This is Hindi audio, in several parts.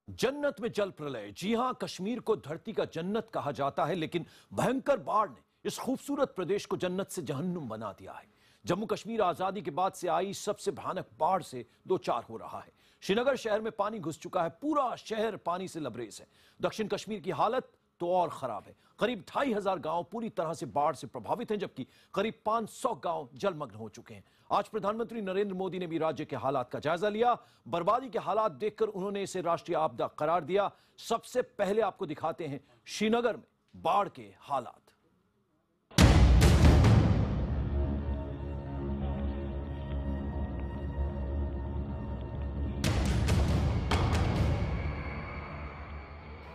जन्नत में जल प्रलय। जी हां, कश्मीर को धरती का जन्नत कहा जाता है, लेकिन भयंकर बाढ़ ने इस खूबसूरत प्रदेश को जन्नत से जहन्नुम बना दिया है। जम्मू कश्मीर आजादी के बाद से आई सबसे भयानक बाढ़ से दो चार हो रहा है। श्रीनगर शहर में पानी घुस चुका है, पूरा शहर पानी से लबरेज है। दक्षिण कश्मीर की हालत तो और खराब है। करीब 2500 गांव पूरी तरह से बाढ़ से प्रभावित हैं, जबकि करीब 500 गांव जलमग्न हो चुके हैं। आज प्रधानमंत्री नरेंद्र मोदी ने भी राज्य के हालात का जायजा लिया। बर्बादी के हालात देखकर उन्होंने इसे राष्ट्रीय आपदा करार दिया। सबसे पहले आपको दिखाते हैं श्रीनगर में बाढ़ के हालात।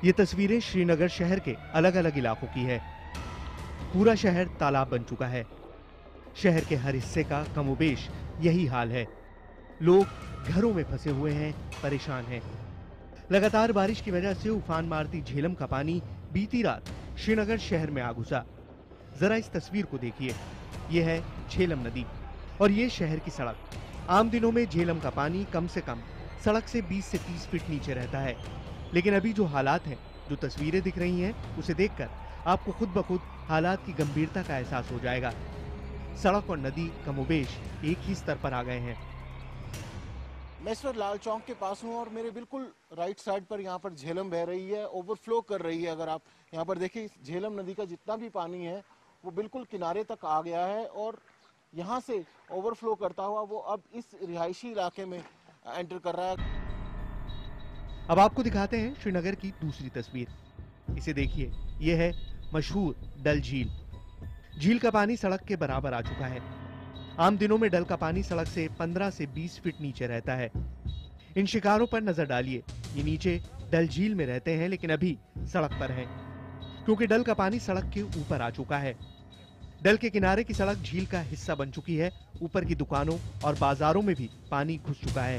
ये तस्वीरें श्रीनगर शहर के अलग अलग इलाकों की है। पूरा शहर तालाब बन चुका है। शहर के हर हिस्से का कमोबेश यही हाल है। लोग घरों में फंसे हुए हैं, परेशान हैं। लगातार बारिश की वजह से उफान मारती झेलम का पानी बीती रात श्रीनगर शहर में आ घुसा। जरा इस तस्वीर को देखिए। यह है झेलम नदी और ये शहर की सड़क। आम दिनों में झेलम का पानी कम से कम सड़क से 20 से 30 फीट नीचे रहता है, लेकिन अभी जो हालात हैं, जो तस्वीरें दिख रही हैं, उसे देखकर आपको खुद ब खुद हालात की गंभीरता का एहसास हो जाएगा। सड़क और नदी कमोबेश एक ही स्तर पर आ गए हैं। मैं इस वक्त लाल चौक के पास हूँ और मेरे बिल्कुल राइट साइड पर यहाँ पर झेलम बह रही है, ओवरफ्लो कर रही है। अगर आप यहाँ पर देखिए, झेलम नदी का जितना भी पानी है वो बिल्कुल किनारे तक आ गया है और यहाँ से ओवरफ्लो करता हुआ वो अब इस रिहायशी इलाके में एंटर कर रहा है। अब आपको दिखाते हैं श्रीनगर की दूसरी तस्वीर। इसे देखिए, यह है मशहूर डल झील। झील का पानी सड़क के बराबर आ चुका है। आम दिनों में डल का पानी सड़क से 15 से 20 फीट नीचे रहता है। इन शिकारों पर नजर डालिए। ये नीचे डल झील में रहते हैं, लेकिन अभी सड़क पर हैं, क्योंकि डल का पानी सड़क के ऊपर आ चुका है। डल के किनारे की सड़क झील का हिस्सा बन चुकी है। ऊपर की दुकानों और बाजारों में भी पानी घुस चुका है।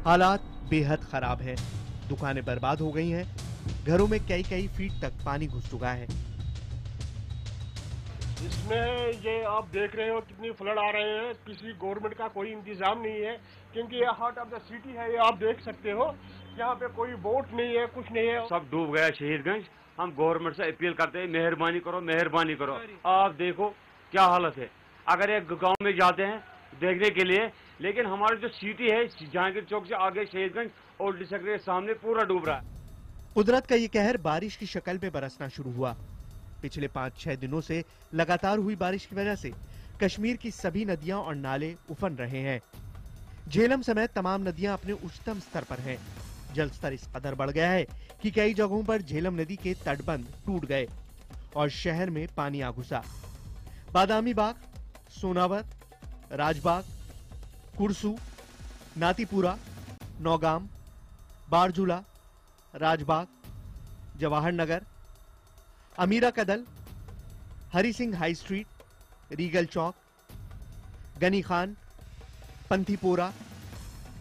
हालात बेहद खराब है। दुकानें बर्बाद हो गई हैं। घरों में कई फीट तक पानी घुस चुका है। इसमें ये आप देख रहे हो कितनी फ्लड आ रहे हैं। किसी गवर्नमेंट का कोई इंतजाम नहीं है, क्योंकि ये हार्ट ऑफ द सिटी है। ये आप देख सकते हो, यहाँ पे कोई बोट नहीं है, कुछ नहीं है, सब डूब गया शहीदगंज। हम गवर्नमेंट से अपील करते हैं, मेहरबानी करो, मेहरबानी करो। आप देखो क्या हालत है। अगर एक गांव में जाते हैं देखने के लिए, लेकिन हमारी जो सिटी है जहांगीर चौक से आगे शहीदगंज और डिस्ट्रिक्ट के सामने पूरा डूब रहा है। कुदरत का ये कहर बारिश की शक्ल में बरसना शुरू हुआ। पिछले 5-6 दिनों से लगातार हुई बारिश की वजह से कश्मीर की सभी नदियां और नाले उफन रहे हैं। झेलम समेत तमाम नदियां अपने उच्चतम स्तर पर हैं। जल स्तर इस कदर बढ़ गया है कि कई जगहों पर झेलम नदी के तटबंध टूट गए और शहर में पानी आ घुसा। बादामी बाग, सोनावर, राजबाग, कुरसू, नातीपुरा, नौगाम, बारजूला, राजबाग, जवाहर नगर, अमीरा कदल, Hari Singh high street, Regal चौक, गनी खान, पंथीपोरा,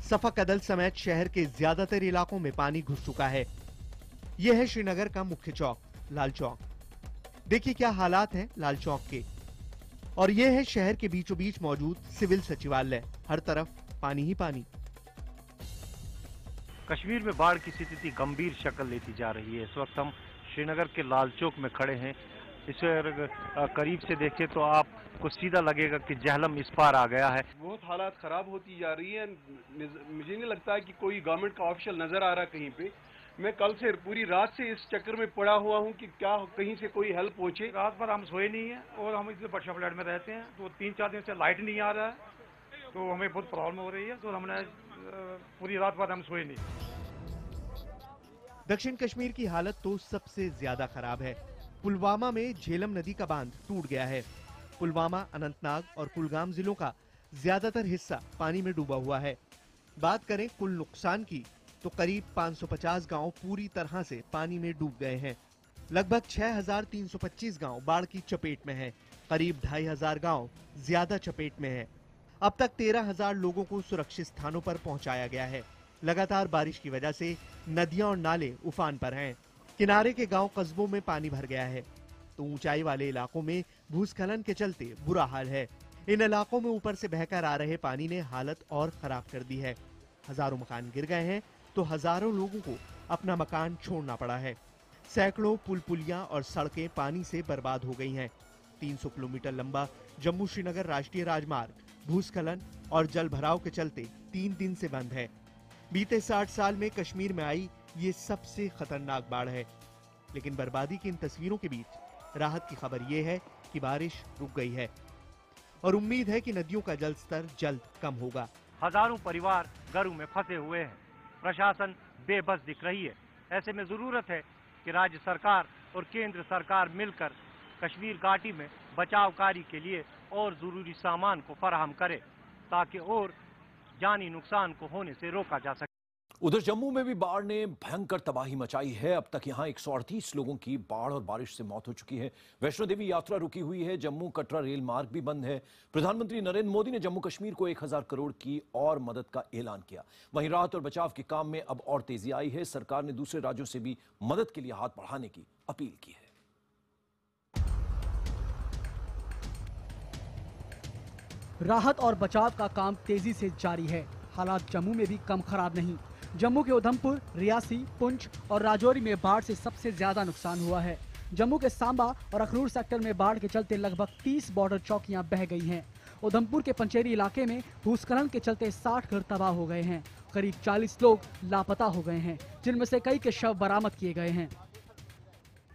सफा कदल समेत शहर के ज्यादातर इलाकों में पानी घुस चुका है। यह है श्रीनगर का मुख्य चौक, लाल चौक। देखिए क्या हालात हैं लाल चौक के। और यह है शहर के बीचों बीच मौजूद सिविल सचिवालय। हर तरफ पानी ही पानी। कश्मीर में बाढ़ की स्थिति गंभीर शक्ल लेती जा रही है। इस वक्त हम श्रीनगर के लाल चौक में खड़े हैं। इसे करीब से देखें तो आपको सीधा लगेगा कि जहलम इस पार आ गया है। बहुत हालात खराब होती जा रही है। मुझे नहीं लगता है कि कोई गवर्नमेंट का ऑफिशियल नजर आ रहा है कहीं पे। मैं कल से पूरी रात से इस चक्कर में पड़ा हुआ हूँ कि क्या कहीं से कोई हेल्प पहुंचे। रात भर हम सोए नहीं है और हम इस बर्षा फ्लैट में रहते हैं, तो 3-4 दिन से लाइट नहीं आ रहा है, तो हमें बहुत प्रॉब्लम हो रही है। तो हमने पूरी रात भर हम सोए नहीं। दक्षिण कश्मीर की हालत तो सबसे ज्यादा खराब है। पुलवामा में झेलम नदी का बांध टूट गया है। पुलवामा, अनंतनाग और कुलगाम जिलों का ज्यादातर हिस्सा पानी में डूबा हुआ है। बात करें कुल नुकसान की तो करीब 550 गांव पूरी तरह से पानी में डूब गए हैं। लगभग 6325 गांव बाढ़ की चपेट में हैं। करीब 2500 गांव ज्यादा चपेट में हैं। अब तक 13000 लोगों को सुरक्षित स्थानों पर पहुंचाया गया है। लगातार बारिश की वजह से नदियां और नाले उफान पर हैं। किनारे के गांव कस्बों में पानी भर गया है, तो ऊंचाई वाले इलाकों में भूस्खलन के चलते बुरा हाल है। इन इलाकों में ऊपर से बहकर आ रहे पानी ने हालत और खराब कर दी है। हजारों मकान गिर गए हैं तो हजारों लोगों को अपना मकान छोड़ना पड़ा है। सैकड़ों पुल पुलियां और सड़कें पानी से बर्बाद हो गई हैं। 300 किलोमीटर लंबा जम्मू श्रीनगर राष्ट्रीय राजमार्ग भूस्खलन और जल भराव के चलते 3 दिन से बंद है। बीते 60 साल में कश्मीर में आई ये सबसे खतरनाक बाढ़ है। लेकिन बर्बादी की इन तस्वीरों के बीच राहत की खबर ये है कि बारिश रुक गई है और उम्मीद है कि नदियों का जल स्तर जल्द कम होगा। हजारों परिवार घरों में फंसे हुए हैं। प्रशासन बेबस दिख रही है। ऐसे में जरूरत है कि राज्य सरकार और केंद्र सरकार मिलकर कश्मीर घाटी में बचाव कार्य के लिए और जरूरी सामान को फराहम करे ताकि और जानी नुकसान को होने से रोका जा सके। उधर जम्मू में भी बाढ़ ने भयंकर तबाही मचाई है। अब तक यहां 138 लोगों की बाढ़ और बारिश से मौत हो चुकी है। वैष्णो देवी यात्रा रुकी हुई है। जम्मू कटरा रेल मार्ग भी बंद है। प्रधानमंत्री नरेंद्र मोदी ने जम्मू कश्मीर को 1000 करोड़ की और मदद का ऐलान किया। वहीं राहत और बचाव के काम में अब और तेजी आई है। सरकार ने दूसरे राज्यों से भी मदद के लिए हाथ बढ़ाने की अपील की है। राहत और बचाव का काम तेजी से जारी है। हालात जम्मू में भी कम खराब नहीं। जम्मू के उधमपुर, रियासी, पुंछ और राजौरी में बाढ़ से सबसे ज्यादा नुकसान हुआ है। जम्मू के सांबा और अखनूर सेक्टर में बाढ़ के चलते लगभग 30 बॉर्डर चौकियां बह गई हैं। उधमपुर के पंचेरी इलाके में भूस्खलन के चलते 60 घर तबाह हो गए हैं। करीब 40 लोग लापता हो गए हैं, जिनमें से कई के शव बरामद किए गए हैं।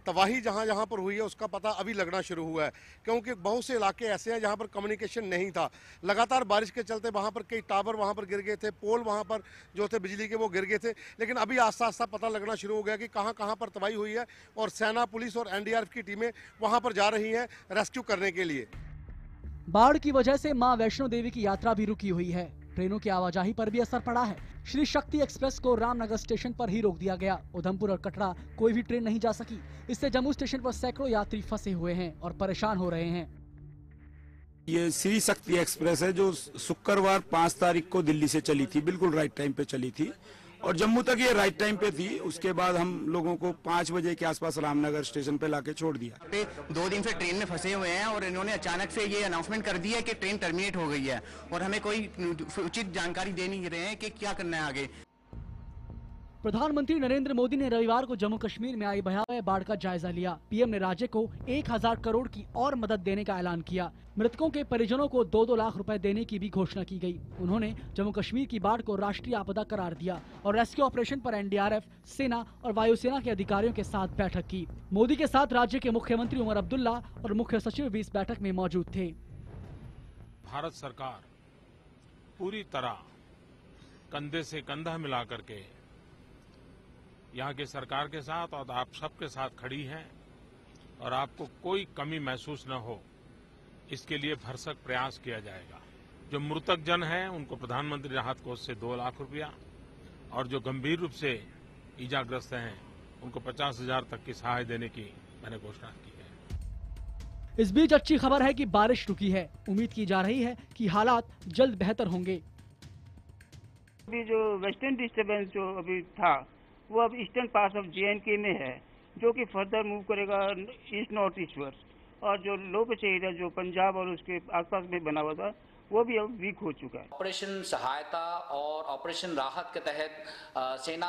तबाही जहाँ जहाँ पर हुई है उसका पता अभी लगना शुरू हुआ है, क्योंकि बहुत से इलाके ऐसे हैं जहाँ पर कम्युनिकेशन नहीं था। लगातार बारिश के चलते वहाँ पर कई टावर वहाँ पर गिर गए थे, पोल वहाँ पर जो थे बिजली के वो गिर गए थे। लेकिन अभी आस्ता आस्ता पता लगना शुरू हो गया कि कहाँ कहाँ पर तबाही हुई है और सेना, पुलिस और एनडीआरएफ की टीमें वहाँ पर जा रही हैं रेस्क्यू करने के लिए। बाढ़ की वजह से मां वैष्णो देवी की यात्रा भी रुकी हुई है। ट्रेनों की आवाजाही पर भी असर पड़ा है। श्री शक्ति एक्सप्रेस को रामनगर स्टेशन पर ही रोक दिया गया। उधमपुर और कटरा कोई भी ट्रेन नहीं जा सकी। इससे जम्मू स्टेशन पर सैकड़ों यात्री फंसे हुए हैं और परेशान हो रहे हैं। ये श्री शक्ति एक्सप्रेस है जो शुक्रवार 5 तारीख को दिल्ली से चली थी, बिल्कुल राइट टाइम पे चली थी और जम्मू तक ये राइट टाइम पे थी। उसके बाद हम लोगों को 5 बजे के आसपास रामनगर स्टेशन पे लाके छोड़ दिया। 2 दिन से ट्रेन में फंसे हुए हैं और इन्होंने अचानक से ये अनाउंसमेंट कर दिया है कि ट्रेन टर्मिनेट हो गई है और हमें कोई उचित जानकारी दे नहीं रहे हैं कि क्या करना है आगे। प्रधानमंत्री नरेंद्र मोदी ने रविवार को जम्मू कश्मीर में आई भयावह बाढ़ का जायजा लिया। पीएम ने राज्य को 1000 करोड़ की और मदद देने का ऐलान किया। मृतकों के परिजनों को 2-2 लाख रुपए देने की भी घोषणा की गई। उन्होंने जम्मू कश्मीर की बाढ़ को राष्ट्रीय आपदा करार दिया और रेस्क्यू ऑपरेशन पर एनडीआरएफ, सेना और वायुसेना के अधिकारियों के साथ बैठक की। मोदी के साथ राज्य के मुख्यमंत्री उमर अब्दुल्ला और मुख्य सचिव भी इस बैठक में मौजूद थे। भारत सरकार पूरी तरह कंधे से कंधा मिला करके यहाँ की सरकार के साथ और आप सबके साथ खड़ी है और आपको कोई कमी महसूस न हो, इसके लिए भरसक प्रयास किया जाएगा। जो मृतक जन हैं उनको प्रधानमंत्री राहत कोष से 2 लाख रुपया और जो गंभीर रूप से ईजाग्रस्त हैं उनको 50,000 तक की सहायता देने की मैंने घोषणा की है। इस बीच अच्छी खबर है कि बारिश रुकी है। उम्मीद की जा रही है कि हालात जल्द बेहतर होंगे। अभी जो वेस्टर्न डिस्टर्बेंस जो अभी था वो अब ईस्टर्न पार्ट ऑफ JNK में है, जो कि फर्दर मूव करेगा ईस्ट नॉर्थ ईस्टवर्ड, और जो लो प्रेशर एरिया जो पंजाब और उसके आसपास में बना हुआ था वो भी अब वीक हो चुका है। ऑपरेशन सहायता और ऑपरेशन राहत के तहत सेना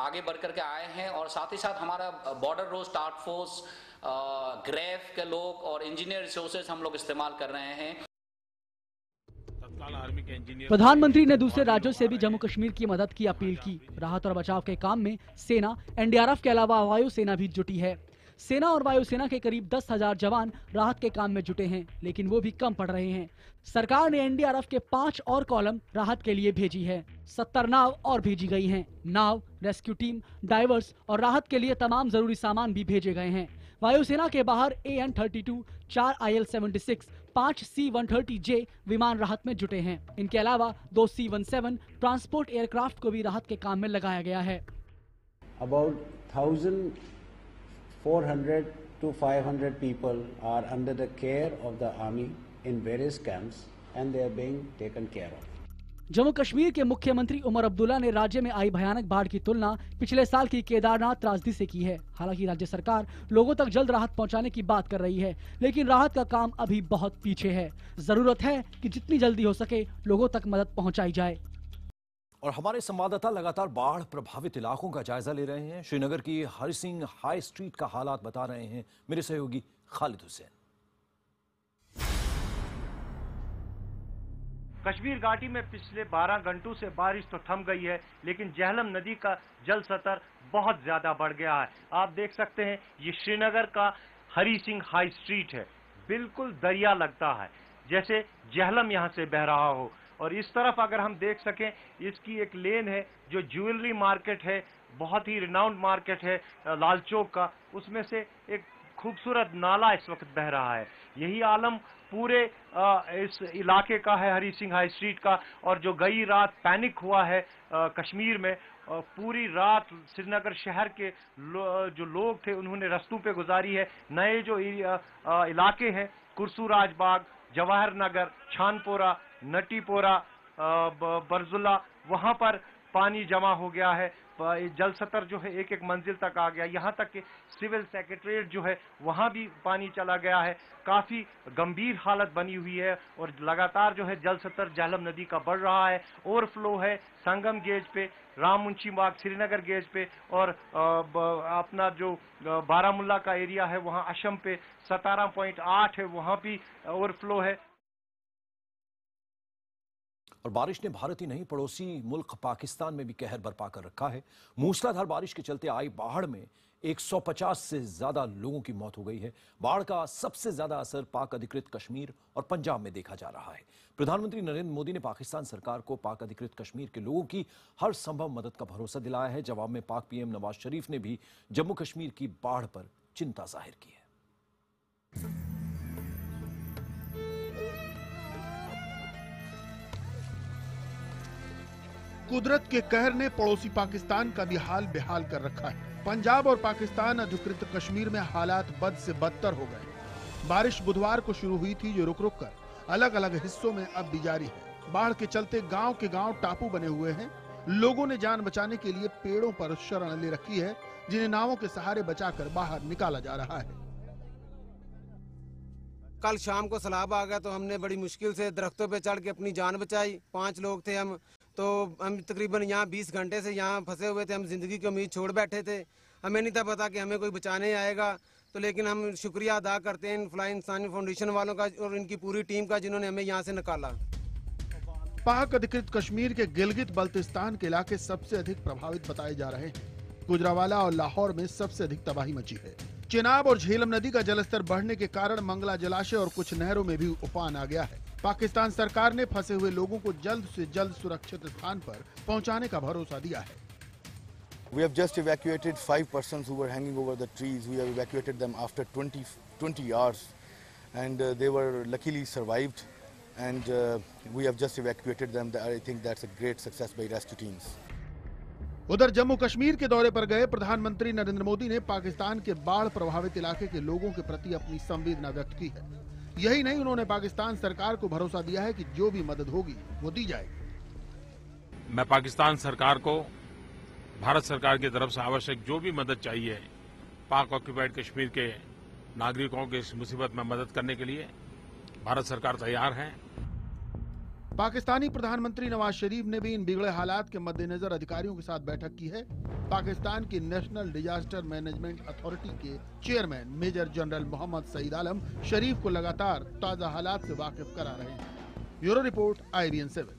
आगे बढ़ करके आए हैं और साथ ही साथ हमारा border road task force, grief के लोग और इंजीनियर रिसोर्सेज हम लोग इस्तेमाल कर रहे हैं। प्रधानमंत्री ने दूसरे राज्यों से भी जम्मू कश्मीर की मदद की अपील की। राहत और बचाव के काम में सेना, एनडीआरएफ के अलावा वायुसेना भी जुटी है। सेना और वायुसेना के करीब 10,000 जवान राहत के काम में जुटे हैं, लेकिन वो भी कम पड़ रहे हैं। सरकार ने एनडीआरएफ के 5 और कॉलम राहत के लिए भेजी है। 70 नाव और भेजी गई हैं। नाव, रेस्क्यू टीम, डाइवर्स और राहत के लिए तमाम जरूरी सामान भी भेजे गए हैं। वायुसेना के बाहर AN-32, 4 IL-76, 5 C-130J विमान राहत में जुटे हैं। इनके अलावा 2 C-17 ट्रांसपोर्ट एयरक्राफ्ट को भी राहत के काम में लगाया गया है। About 1,400 to 500 people are under the care of the army in various camps and they are being taken care of. Jammu Kashmir के मुख्यमंत्री उमर अब्दुल्ला ने राज्य में आई भयानक बाढ़ की तुलना पिछले साल की केदारनाथ त्रासदी से की है। हालांकि राज्य सरकार लोगों तक जल्द राहत पहुंचाने की बात कर रही है, लेकिन राहत का काम अभी बहुत पीछे है। जरूरत है कि जितनी जल्दी हो सके लोगों तक मदद पहुंचाई जाए। और हमारे संवाददाता लगातार बाढ़ प्रभावित इलाकों का जायजा ले रहे हैं। श्रीनगर की हरि सिंह हाई स्ट्रीट का हालात बता रहे हैं मेरे सहयोगी खालिद हुसैन। कश्मीर घाटी में पिछले 12 घंटों से बारिश तो थम गई है, लेकिन झेलम नदी का जल स्तर बहुत ज्यादा बढ़ गया है। आप देख सकते हैं ये श्रीनगर का हरि सिंह हाई स्ट्रीट है, बिल्कुल दरिया लगता है जैसे झेलम यहाँ से बह रहा हो। और इस तरफ अगर हम देख सकें, इसकी एक लेन है जो ज्वेलरी मार्केट है, बहुत ही रिनाउंड मार्केट है लाल चौक का, उसमें से एक खूबसूरत नाला इस वक्त बह रहा है। यही आलम पूरे इस इलाके का है, हरि सिंह हाई स्ट्रीट का। और जो गई रात पैनिक हुआ है कश्मीर में, पूरी रात श्रीनगर शहर के जो लोग थे उन्होंने रस्तों पे गुजारी है। नए जो इलाके हैं, कुरसू राजबाग, जवाहर नगर, छानपोरा, नटीपोरा, बरजुल्ला, वहां पर पानी जमा हो गया है। जल स्तर जो है एक एक मंजिल तक आ गया। यहाँ तक कि सिविल सेक्रेटरीट जो है वहां भी पानी चला गया है। काफी गंभीर हालत बनी हुई है और लगातार जो है जल स्तर झेलम नदी का बढ़ रहा है। ओवरफ्लो है संगम गेज पे, राम मुंशी बाग, श्रीनगर गेज पे, और अपना जो बारामुल्ला का एरिया है वहां अशम पे 17.8 है, वहां भी ओवरफ्लो है। और बारिश ने भारत ही नहीं पड़ोसी मुल्क पाकिस्तान में भी कहर बरपा कर रखा है। मूसलाधार बारिश के चलते आई बाढ़ में 150 से ज्यादा लोगों की मौत हो गई है। बाढ़ का सबसे ज्यादा असर पाक अधिकृत कश्मीर और पंजाब में देखा जा रहा है। प्रधानमंत्री नरेंद्र मोदी ने पाकिस्तान सरकार को पाक अधिकृत कश्मीर के लोगों की हर संभव मदद का भरोसा दिलाया है। जवाब में पाक पीएम नवाज शरीफ ने भी जम्मू कश्मीर की बाढ़ पर चिंता जाहिर की है। कुदरत के कहर ने पड़ोसी पाकिस्तान का भी हाल बेहाल कर रखा है। पंजाब और पाकिस्तान अधिकृत कश्मीर में हालात बद से बदतर हो गए। बारिश बुधवार को शुरू हुई थी जो रुक रुक कर अलग अलग हिस्सों में अब भी जारी है। बाढ़ के चलते गांव के गांव टापू बने हुए हैं। लोगों ने जान बचाने के लिए पेड़ों पर शरण ले रखी है, जिन्हें नावों के सहारे बचाकर बाहर निकाला जा रहा है। कल शाम को सैलाब आ गया तो हमने बड़ी मुश्किल से दरख्तों पे चढ़ के अपनी जान बचाई। 5 लोग थे हम, तो हम तकरीबन यहाँ 20 घंटे से यहाँ फंसे हुए थे। हम जिंदगी की उम्मीद छोड़ बैठे थे। हमें नहीं था पता कि हमें कोई बचाने आएगा, तो लेकिन हम शुक्रिया अदा करते हैं फ्लाइंग इंसानी फाउंडेशन वालों का और इनकी पूरी टीम का, जिन्होंने हमें यहाँ से निकाला। पाक अधिकृत कश्मीर के गिलगित बल्तिस्तान के इलाके सबसे अधिक प्रभावित बताए जा रहे हैं। गुजरावाला और लाहौर में सबसे अधिक तबाही मची है। चिनाब और झेलम नदी का जलस्तर बढ़ने के कारण मंगला जलाशय और कुछ नहरों में भी उफान आ गया है। पाकिस्तान सरकार ने फंसे हुए लोगों को जल्द से जल्द सुरक्षित स्थान पर पहुंचाने का भरोसा दिया है। We have just evacuated 5 persons who were hanging over the trees. We have evacuated them after 20 hours, and they were luckily survived. And we have just evacuated them. I think that's a great success by rescue teams. उधर जम्मू कश्मीर के दौरे पर गए प्रधानमंत्री नरेंद्र मोदी ने पाकिस्तान के बाढ़ प्रभावित इलाके के लोगों के प्रति अपनी संवेदना व्यक्त की है। यही नहीं, उन्होंने पाकिस्तान सरकार को भरोसा दिया है कि जो भी मदद होगी वो दी जाएगी। मैं पाकिस्तान सरकार को भारत सरकार की तरफ से आवश्यक जो भी मदद चाहिए पाक ऑक्यूपाइड कश्मीर के नागरिकों के इस मुसीबत में मदद करने के लिए भारत सरकार तैयार है। पाकिस्तानी प्रधानमंत्री नवाज शरीफ ने भी इन बिगड़े हालात के मद्देनजर अधिकारियों के साथ बैठक की है। पाकिस्तान की नेशनल डिजास्टर मैनेजमेंट अथॉरिटी के chairman major general Mohammad Saeed Alam Sharif को लगातार ताजा हालात से वाकिफ करा रहे हैं। Bureau report IBN 7।